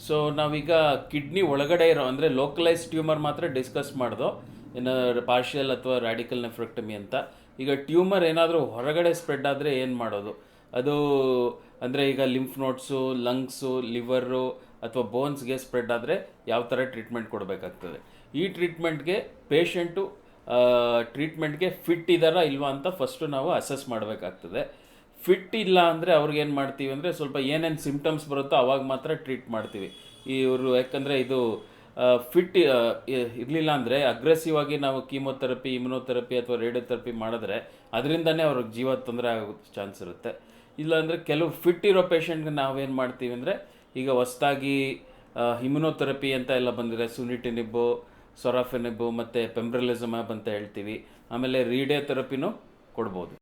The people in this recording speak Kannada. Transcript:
ಸೊ ನಾವೀಗ ಕಿಡ್ನಿ ಒಳಗಡೆ ಇರೋ ಅಂದರೆ ಲೋಕಲೈಸ್ ಟ್ಯೂಮರ್ ಮಾತ್ರ ಡಿಸ್ಕಸ್ ಮಾಡ್ದೋ, ಇನ್ನು ಪಾರ್ಷಿಯಲ್ ಅಥವಾ ರ್ಯಾಡಿಕಲ್ ನೆಫ್ರೆಕ್ಟಮಿ ಅಂತ. ಈಗ ಟ್ಯೂಮರ್ ಏನಾದರೂ ಹೊರಗಡೆ ಸ್ಪ್ರೆಡ್ ಆದರೆ ಏನು ಮಾಡೋದು? ಅದು ಅಂದರೆ ಈಗ ಲಿಂಫ್ ನೋಟ್ಸು, ಲಂಗ್ಸು, ಲಿವರು ಅಥವಾ ಬೋನ್ಸ್ಗೆ ಸ್ಪ್ರೆಡ್ ಆದರೆ ಯಾವ ಥರ ಟ್ರೀಟ್ಮೆಂಟ್ ಕೊಡಬೇಕಾಗ್ತದೆ? ಈ ಟ್ರೀಟ್ಮೆಂಟ್ಗೆ ಪೇಷಂಟು ಟ್ರೀಟ್ಮೆಂಟ್ಗೆ ಫಿಟ್ ಇದ್ದಾರಾ ಇಲ್ವಾ ಅಂತ ಫಸ್ಟು ನಾವು ಅಸೆಸ್ ಮಾಡಬೇಕಾಗ್ತದೆ. ಫಿಟ್ ಇಲ್ಲ ಅಂದರೆ ಅವ್ರಿಗೇನು ಮಾಡ್ತೀವಿ ಅಂದರೆ ಸ್ವಲ್ಪ ಏನೇನು ಸಿಮ್ಟಮ್ಸ್ ಬರುತ್ತೋ ಅವಾಗ ಮಾತ್ರ ಟ್ರೀಟ್ ಮಾಡ್ತೀವಿ. ಇವರು ಯಾಕಂದರೆ ಇದು ಫಿಟ್ ಇರಲಿಲ್ಲ ಅಂದರೆ ಅಗ್ರೆಸಿವ್ ಆಗಿ ನಾವು ಕೀಮೊಥೆರಪಿ, ಇಮ್ಯುನೋಥೆರಪಿ ಅಥವಾ ರೇಡಿಯೋಥೆರಪಿ ಮಾಡಿದ್ರೆ ಅದರಿಂದನೇ ಅವ್ರಿಗೆ ಜೀವ ತೊಂದರೆ ಆಗೋ ಚಾನ್ಸ್ ಇರುತ್ತೆ. ಇಲ್ಲಾಂದರೆ ಕೆಲವು ಫಿಟ್ ಇರೋ ಪೇಷಂಟ್ಗೆ ನಾವೇನು ಮಾಡ್ತೀವಿ ಅಂದರೆ, ಈಗ ಹೊಸ್ದಾಗಿ ಇಮ್ಯುನೋಥೆರಪಿ ಅಂತ ಎಲ್ಲ ಬಂದಿದೆ, ಸುನಿಟಿನಿಬ್ಬು, ಸೊರಾಫೆನಿಬ್ಬು ಮತ್ತು ಪೆಂಬ್ರೆಲಿಜುಮ್ಯಾಬ್ ಅಂತ ಹೇಳ್ತೀವಿ. ಆಮೇಲೆ ರೇಡಿಯೋಥೆರಪಿನೂ ಕೊಡ್ಬೋದು.